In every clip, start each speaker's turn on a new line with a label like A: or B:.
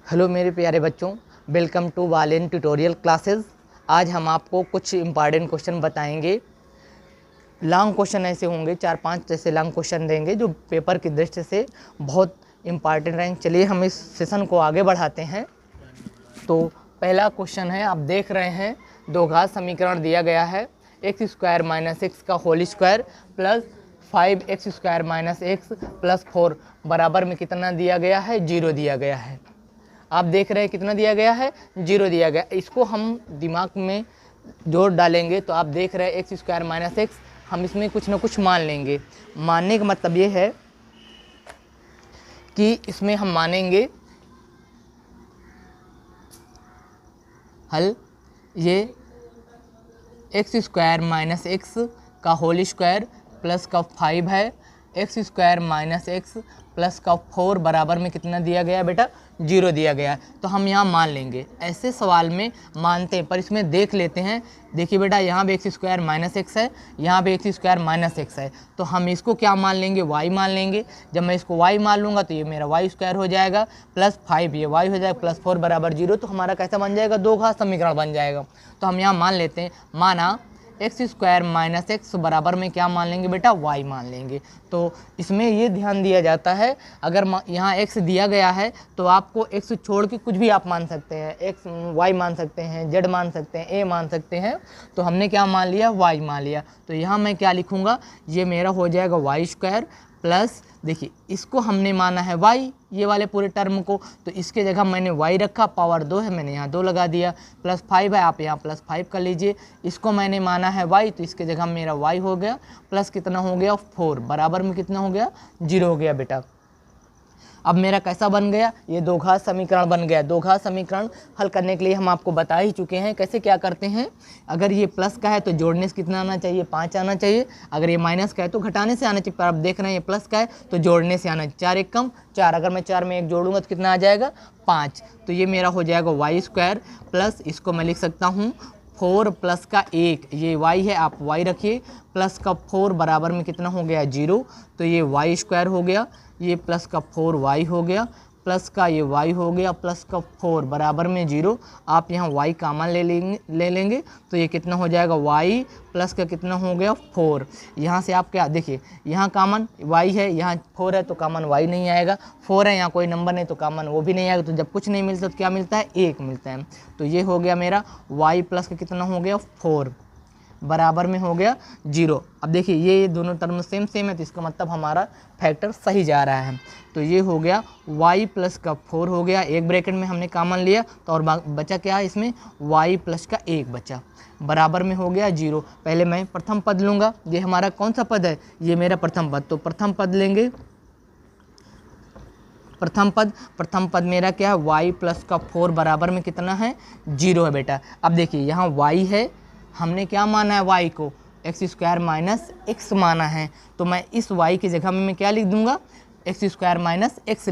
A: Hello मेरे प्यारे बच्चों, welcome to Wallen tutorial classes. आज हम आपको कुछ इम्पॉर्टेंट क्वेश्चन बताएंगे। लॉन्ग क्वेश्चन ऐसे होंगे, 4-5 जैसे लॉन्ग क्वेश्चन देंगे जो पेपर की दृष्टि से बहुत इम्पॉर्टेंट रहेंगे। चलिए हम इस सेशन को आगे बढ़ाते हैं। तो पहला क्वेश्चन है, आप देख रहे हैं दो घात समीकरण दिया गया है। एक्स स्क्वायर माइनस एक्स का whole square plus 5x square minus X plus 4 बराबर में कितना दिया गया है? 0 दिया गया है। आप देख रहे हैं कितना दिया गया है? 0 दिया गया। इसको हम दिमाग में जोड़ डालेंगे तो आप देख रहे हैं एक्स स्क्वायर माइनस एक्स, हम इसमें कुछ ना कुछ मान लेंगे। मानने का मतलब ये है कि इसमें हम मानेंगे हल ये एक्स स्क्वायर माइनस एक्स का होल स्क्वायर प्लस का 5 है, X square minus X plus का 4 बराबर में कितना दिया गया बेटा? 0 दिया गया है। तो हम यहाँ मान लेंगे। ऐसे सवाल में मानते हैं, पर इसमें देख लेते हैं। देखिए बेटा, यहाँ भी एक्स स्क्वायर माइनस एक्स है, यहाँ भी एक्स स्क्वायर माइनस एक्स है, तो हम इसको क्या मान लेंगे? y मान लेंगे। जब मैं इसको y मान लूँगा तो ये मेरा y स्क्वायर हो जाएगा प्लस 5 ये y हो जाएगा प्लस 4 बराबर 0। तो हमारा कैसा बन जाएगा? दो घात समीकरण बन जाएगा। तो हम यहाँ मान लेते हैं, माना एक्स स्क्वायर माइनस एक्स बराबर में क्या मान लेंगे बेटा? y मान लेंगे। तो इसमें ये ध्यान दिया जाता है, अगर यहाँ x दिया गया है तो आपको x छोड़ के कुछ भी आप मान सकते हैं। x y मान सकते हैं, z मान सकते हैं, a मान सकते हैं। तो हमने क्या मान लिया? y मान लिया। तो यहाँ मैं क्या लिखूँगा? ये मेरा हो जाएगा y स्क्वायर प्लस, देखिए इसको हमने माना है y, ये वाले पूरे टर्म को, तो इसके जगह मैंने y रखा, पावर 2 है मैंने यहाँ 2 लगा दिया, प्लस 5 है आप यहाँ प्लस 5 कर लीजिए। इसको मैंने माना है y, तो इसके जगह मेरा y हो गया प्लस कितना हो गया? 4 बराबर में कितना हो गया? 0 हो गया बेटा। अब मेरा कैसा बन गया? ये दो घात समीकरण बन गया। दो घात समीकरण हल करने के लिए हम आपको बता ही चुके हैं कैसे क्या करते हैं। अगर ये प्लस का है तो जोड़ने से कितना आना चाहिए? 5 आना चाहिए। अगर ये माइनस का है तो घटाने से आना चाहिए। पर आप देख रहे हैं ये प्लस का है तो जोड़ने से आना चाहिए। 4 एक कम 4, अगर मैं 4 में 1 जोड़ूंगा तो कितना आ जाएगा? 5। तो ये मेरा हो जाएगा वाई स्क्वायर प्लस, इसको मैं लिख सकता हूँ 4 प्लस का 1, ये y है आप y रखिए, प्लस का 4 बराबर में कितना हो गया? 0। तो ये y स्क्वायर हो गया, ये प्लस का 4y हो गया, प्लस का ये y हो गया, प्लस का 4 बराबर में 0। आप यहाँ y कॉमन ले लेंगे तो ये कितना हो जाएगा? y प्लस का कितना हो गया? 4। यहाँ से आप क्या देखिए, यहाँ कॉमन y है, यहाँ 4 है तो कॉमन y नहीं आएगा, 4 है यहाँ कोई नंबर नहीं तो कॉमन वो भी नहीं आएगा। तो जब कुछ नहीं मिलता तो क्या मिलता है? 1 मिलता है। तो ये हो गया मेरा y प्लस का कितना हो गया? 4 बराबर में हो गया 0। अब देखिए ये दोनों टर्म सेम है तो इसका मतलब हमारा फैक्टर सही जा रहा है। तो ये हो गया y प्लस का 4 हो गया, एक ब्रैकेट में हमने कॉमन लिया तो और बचा क्या है इसमें? y प्लस का 1 बचा, बराबर में हो गया 0। पहले मैं प्रथम पद लूँगा। ये हमारा कौन सा पद है? ये मेरा प्रथम पद। तो प्रथम पद लेंगे, प्रथम पद मेरा क्या है? y प्लस का 4 बराबर में कितना है? 0 है बेटा। अब देखिए यहाँ y है, हमने क्या माना है? y को एक्स स्क्वायर माइनस एक्स माना है। तो मैं इस y की जगह में मैं क्या लिख दूंगा? एक्स स्क्वायर माइनस एक्स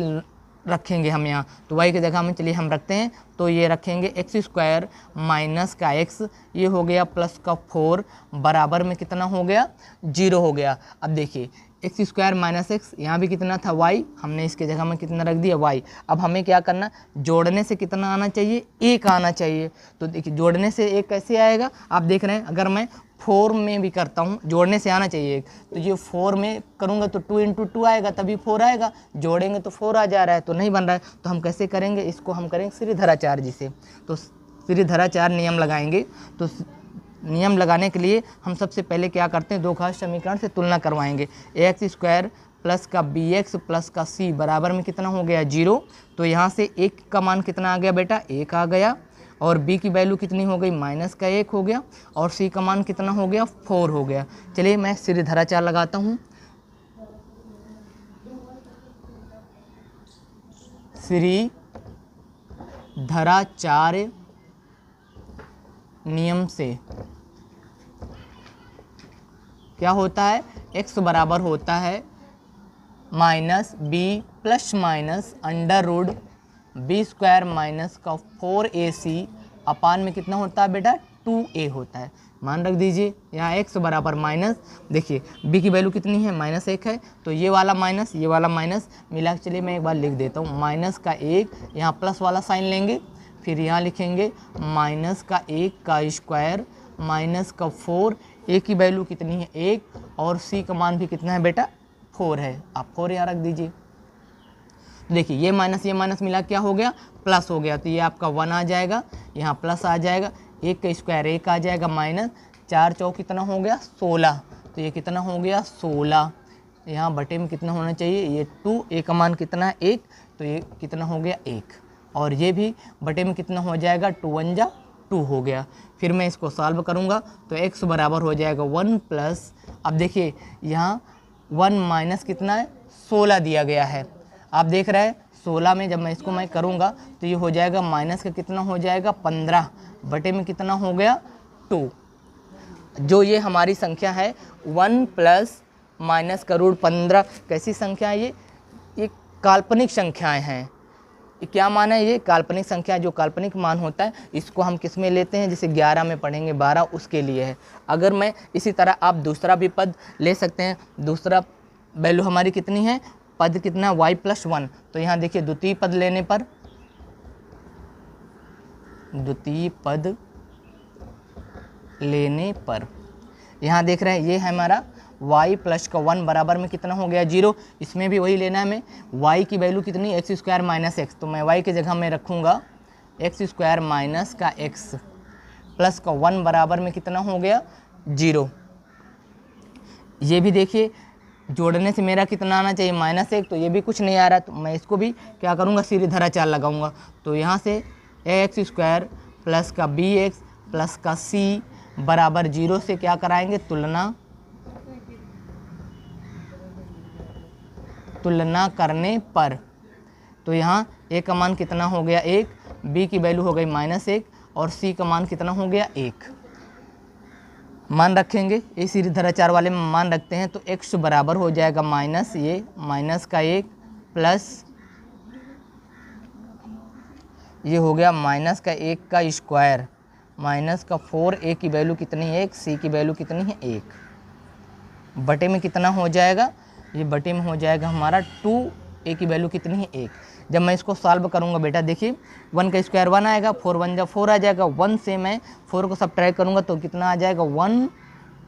A: रखेंगे हम यहाँ। तो y की जगह में चलिए हम रखते हैं, तो ये रखेंगे एक्स स्क्वायर माइनस का x, ये हो गया प्लस का 4 बराबर में कितना हो गया? 0 हो गया। अब देखिए एक्स स्क्वायर माइनस एक्स, यहाँ भी कितना था? y, हमने इसके जगह में कितना रख दिया? y। अब हमें क्या करना? जोड़ने से कितना आना चाहिए? 1 आना चाहिए। तो देखिए जोड़ने से 1 कैसे आएगा? आप देख रहे हैं, अगर मैं 4 में भी करता हूँ जोड़ने से आना चाहिए 1, तो ये 4 में करूँगा तो 2 × 2 आएगा तभी 4 आएगा, जोड़ेंगे तो 4 आ जा रहा है तो नहीं बन रहा है। तो हम कैसे करेंगे इसको? हम करेंगे श्रीधराचार्य जी से। तो श्रीधराचार्य नियम लगाएंगे। तो नियम लगाने के लिए हम सबसे पहले क्या करते हैं? दो घात समीकरण से तुलना करवाएंगे। एक्स स्क्वायर प्लस का bx प्लस का c बराबर में कितना हो गया? 0। तो यहाँ से 1 का मान कितना आ गया बेटा? 1 आ गया, और b की वैल्यू कितनी हो गई? माइनस का 1 हो गया, और c का मान कितना हो गया? 4 हो गया। चलिए मैं श्रीधराचार्य लगाता हूँ। श्रीधराचार्य नियम से क्या होता है? x बराबर होता है minus b plus minus under root b square minus का 4ac अपान में कितना होता है बेटा? 2a होता है। मान रख दीजिए यहाँ x बराबर माइनस, देखिए b की वैल्यू कितनी है, -1 है, तो ये वाला माइनस ये वाला माइनस मिला के चलिए मैं एक बार लिख देता हूँ, माइनस का 1, यहाँ प्लस वाला साइन लेंगे, फिर यहाँ लिखेंगे माइनस का 1 का स्क्वायर माइनस का 4, a की वैल्यू कितनी है 1 और c का मान भी कितना है बेटा 4 है, आप 4 यहाँ रख दीजिए। देखिए ये माइनस मिला क्या हो गया, प्लस हो गया, तो ये आपका 1 आ जाएगा, यहाँ प्लस आ जाएगा, 1 का स्क्वायर 1 आ जाएगा माइनस 4 चौक कितना हो गया 16, तो ये कितना हो गया 16, यहाँ बटे में कितना होना चाहिए ये 2, a का मान कितना है 1, तो ये कितना हो गया 1, और ये भी बटे में कितना हो जाएगा 2 1 जा 2 हो गया। फिर मैं इसको सॉल्व करूँगा तो x बराबर हो जाएगा 1 प्लस, अब देखिए यहाँ 1 माइनस कितना है 16 दिया गया है, आप देख रहे हैं 16 में जब मैं इसको मैं करूँगा तो ये हो जाएगा माइनस का कितना हो जाएगा 15 बटे में कितना हो गया 2। जो ये हमारी संख्या है 1 प्लस माइनस का रूट 15, कैसी संख्या है ये काल्पनिक संख्याएं हैं। ये क्या मान है, ये काल्पनिक संख्या, जो काल्पनिक मान होता है इसको हम किस में लेते हैं, जैसे 11 में पढ़ेंगे 12 उसके लिए है। अगर मैं इसी तरह आप दूसरा भी पद ले सकते हैं, दूसरा वैल्यू हमारी कितनी है, पद कितना y + 1, तो यहाँ देखिए द्वितीय पद लेने पर, द्वितीय पद लेने पर यहाँ देख रहे हैं ये है हमारा y + का 1 बराबर में कितना हो गया 0, इसमें भी वही लेना है हमें, y की वैल्यू कितनी x² - x, तो मैं y की जगह में रखूँगा x² - का x प्लस का 1 बराबर में कितना हो गया 0। ये भी देखिए जोड़ने से मेरा कितना आना चाहिए -1, तो ये भी कुछ नहीं आ रहा, तो मैं इसको भी क्या करूँगा सीधी धारा चाल लगाऊंगा, तो यहाँ से ax² प्लस का bx प्लस का c बराबर 0 से क्या कराएंगे तुलना करने पर, तो यहाँ a का मान कितना हो गया 1, b की वैल्यू हो गई -1 और c का मान कितना हो गया 1। मान रखेंगे ये सीधी धारा चार वाले में मान रखते हैं, तो x बराबर हो जाएगा माइनस ये माइनस का 1 प्लस ये हो गया माइनस का 1 का स्क्वायर माइनस का 4, a की वैल्यू कितनी है 1, c की वैल्यू कितनी है 1, बटे में कितना हो जाएगा, ये बटे में हो जाएगा हमारा 2, a की वैल्यू कितनी है 1। जब मैं इसको सॉल्व करूंगा बेटा देखिए 1 का स्क्वायर 1 आएगा, 4 1 जा 4 आ जाएगा, 1 से मैं 4 को सब्ट्रैक्ट करूंगा तो कितना आ जाएगा 1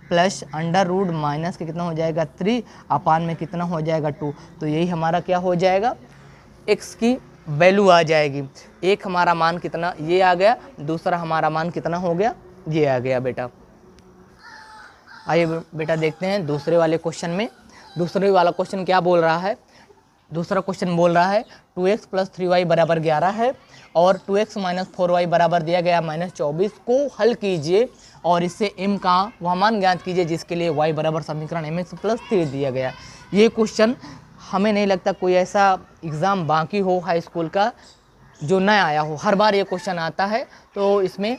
A: प्लस अंडर रूट माइनस के कितना हो जाएगा 3 अपान में कितना हो जाएगा 2, तो यही हमारा क्या हो जाएगा x की वैल्यू आ जाएगी। एक हमारा मान कितना ये आ गया, दूसरा हमारा मान कितना हो गया ये आ गया बेटा। आइए बेटा देखते हैं दूसरे वाले क्वेश्चन में। दूसरे वाला क्वेश्चन क्या बोल रहा है, दूसरा क्वेश्चन बोल रहा है 2x + 3y = 11 है और 2x - 4y बराबर दिया गया -24 को हल कीजिए और इससे m का वह मान ज्ञात कीजिए जिसके लिए y बराबर समीकरण mx + 3 दिया गया। ये क्वेश्चन हमें नहीं लगता कोई ऐसा एग्ज़ाम बाकी हो हाई स्कूल का जो न आया हो, हर बार ये क्वेश्चन आता है। तो इसमें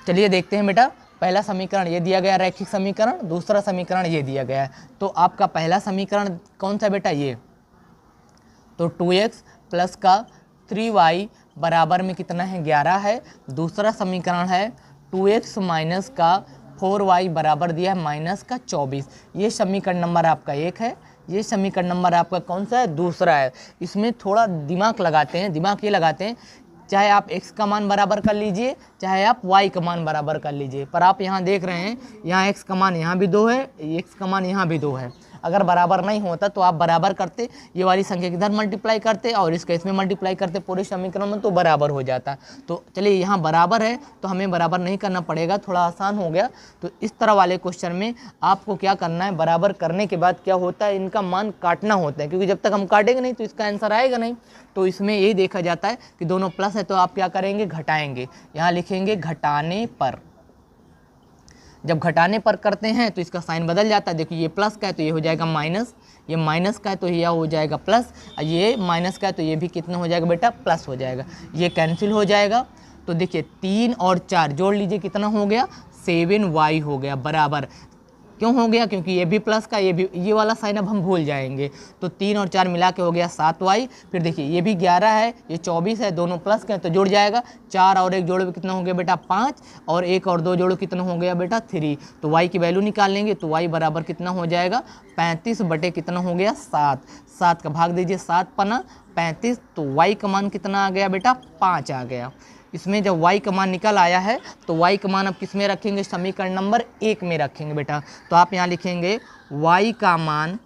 A: चलिए देखते हैं बेटा, पहला समीकरण ये दिया गया रैखिक समीकरण, दूसरा समीकरण ये दिया गया है। तो आपका पहला समीकरण कौन सा बेटा ये, तो 2x प्लस का 3y बराबर में कितना है 11 है। दूसरा समीकरण है 2x माइनस का 4y बराबर दिया है माइनस का 24। ये समीकरण नंबर आपका 1 है, ये समीकरण नंबर आपका कौन सा है दूसरा है। इसमें थोड़ा दिमाग लगाते हैं, दिमाग ये लगाते हैं चाहे आप x का मान बराबर कर लीजिए चाहे आप y का मान बराबर कर लीजिए, पर आप यहाँ देख रहे हैं यहाँ x का मान यहाँ भी 2 है, x का मान यहाँ भी 2 है। अगर बराबर नहीं होता तो आप बराबर करते, ये वाली संख्या किधर मल्टीप्लाई करते और इसका इसमें मल्टीप्लाई करते पूरे समीकरण में, तो बराबर हो जाता। तो चलिए यहाँ बराबर है तो हमें बराबर नहीं करना पड़ेगा, थोड़ा आसान हो गया। तो इस तरह वाले क्वेश्चन में आपको क्या करना है, बराबर करने के बाद क्या होता है इनका मान काटना होता है, क्योंकि जब तक हम काटेंगे नहीं तो इसका आंसर आएगा नहीं। तो इसमें यही देखा जाता है कि दोनों प्लस है तो आप क्या करेंगे घटाएंगे, यहाँ लिखेंगे घटाने पर। जब घटाने पर करते हैं तो इसका साइन बदल जाता है, देखिए ये प्लस का है तो ये हो जाएगा माइनस, ये माइनस का है तो ये हो जाएगा प्लस, ये माइनस का है तो ये भी कितना हो जाएगा बेटा प्लस हो जाएगा, ये कैंसिल हो जाएगा। तो देखिए 3 और 4 जोड़ लीजिए कितना हो गया 7y हो गया बराबर। क्यों हो गया, क्योंकि ये भी प्लस का ये भी, ये वाला साइन अब हम भूल जाएंगे। तो 3 और 4 मिला के हो गया 7y। फिर देखिए ये भी 11 है, ये 24 है, दोनों प्लस के हैं तो जुड़ जाएगा। 4 और 1 जोड़ो कितना हो गया बेटा 5, और 1 और 2 जोड़ो कितना हो गया बेटा 3। तो y की वैल्यू निकाल लेंगे तो y बराबर कितना हो जाएगा 35 बटे कितना हो गया 7। 7 का भाग दीजिए 7 पना 35, तो y का मान कितना आ गया बेटा 5 आ गया। इसमें जब y का मान निकल आया है तो y का मान अब किस में रखेंगे, समीकरण नंबर 1 में रखेंगे बेटा। तो आप यहाँ लिखेंगे y का मान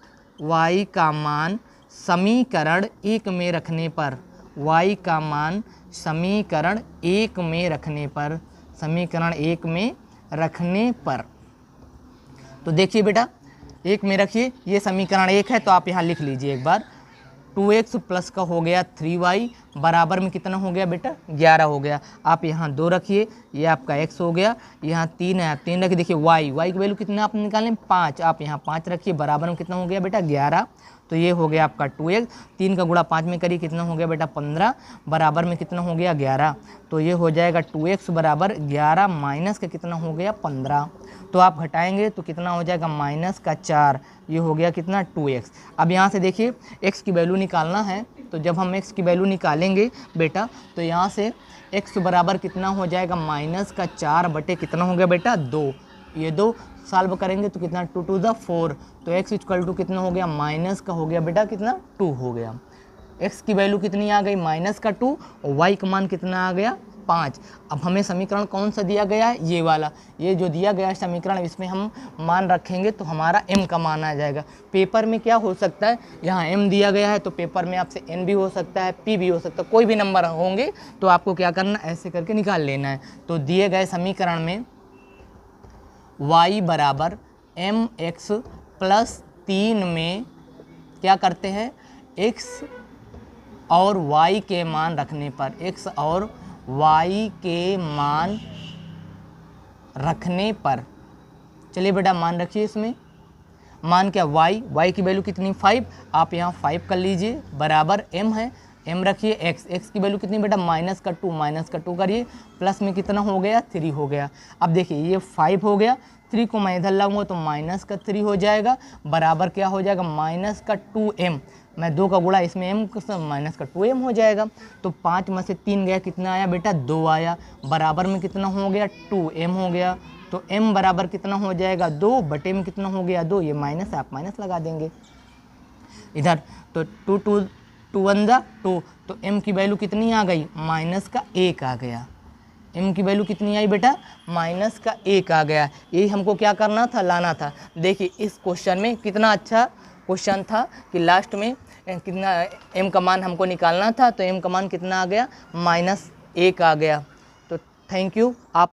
A: समीकरण 1 में रखने पर, y का मान समीकरण 1 में रखने पर, समीकरण 1 में रखने पर। तो देखिए बेटा 1 में रखिए, ये समीकरण 1 है तो आप यहाँ लिख लीजिए एक बार। 2x प्लस का हो गया 3y बराबर में कितना हो गया बेटा 11 हो गया। आप यहाँ 2 रखिए, ये आपका x हो गया, यहाँ 3 है, आप 3 रखिए। देखिए y की वैल्यू कितना आपने निकालें 5, आप यहाँ 5 रखिए, बराबर में कितना हो गया बेटा 11। तो ये हो गया आपका 2x, 3 का गुणा 5 में करिए कितना हो गया बेटा 15, बराबर में कितना हो गया 11। तो ये हो जाएगा 2x बराबर 11 माइनस का कितना हो गया 15। तो आप घटाएंगे तो कितना हो जाएगा -4, ये हो गया कितना 2x। अब यहाँ से देखिए x की वैल्यू निकालना है, तो जब हम x की वैल्यू निकालेंगे बेटा तो यहाँ से x बराबर कितना हो जाएगा -4 बटे कितना हो गया बेटा 2। ये 2 सॉल्व करेंगे तो कितना 2 to the 4, तो x इक्वल टू कितना हो गया माइनस का हो गया बेटा कितना 2 हो गया। x की वैल्यू कितनी आ गई -2 और y का मान कितना आ गया 5। अब हमें समीकरण कौन सा दिया गया है, ये वाला, ये जो दिया गया है समीकरण, इसमें हम मान रखेंगे तो हमारा m का मान आ जाएगा। पेपर में क्या हो सकता है, यहाँ m दिया गया है तो पेपर में आपसे n भी हो सकता है, p भी हो सकता है, कोई भी नंबर होंगे तो आपको क्या करना है ऐसे करके निकाल लेना है। तो दिए गए समीकरण में y बराबर mx प्लस 3 में क्या करते हैं x और y के मान रखने पर, x और y के मान रखने पर, चलिए बेटा मान रखिए। इसमें मान क्या y की वैल्यू कितनी 5, आप यहाँ 5 कर लीजिए, बराबर m है, m रखिए, x की वैल्यू कितनी बेटा -2 करिए, प्लस में कितना हो गया 3 हो गया। अब देखिए ये 5 हो गया, 3 को मैं इधर लाऊंगा तो -3 हो जाएगा, बराबर क्या हो जाएगा -2m, मैं 2 का गुणा इसमें m -2m हो जाएगा। तो 5 में से 3 गया, कितना आया बेटा 2 आया, बराबर में कितना हो गया 2m हो गया। तो m बराबर कितना हो जाएगा 2 बटे में कितना हो गया 2, ये माइनस है, आप माइनस लगा देंगे इधर। तो 2 1 2, तो m की वैल्यू कितनी आ गई -1 आ गया। m की वैल्यू कितनी आई बेटा -1 आ गया। यही हमको क्या करना था, लाना था। देखिए इस क्वेश्चन में कितना अच्छा क्वेश्चन था कि लास्ट में कितना m का मान हमको निकालना था, तो m का मान कितना आ गया -1 आ गया। तो थैंक यू। आप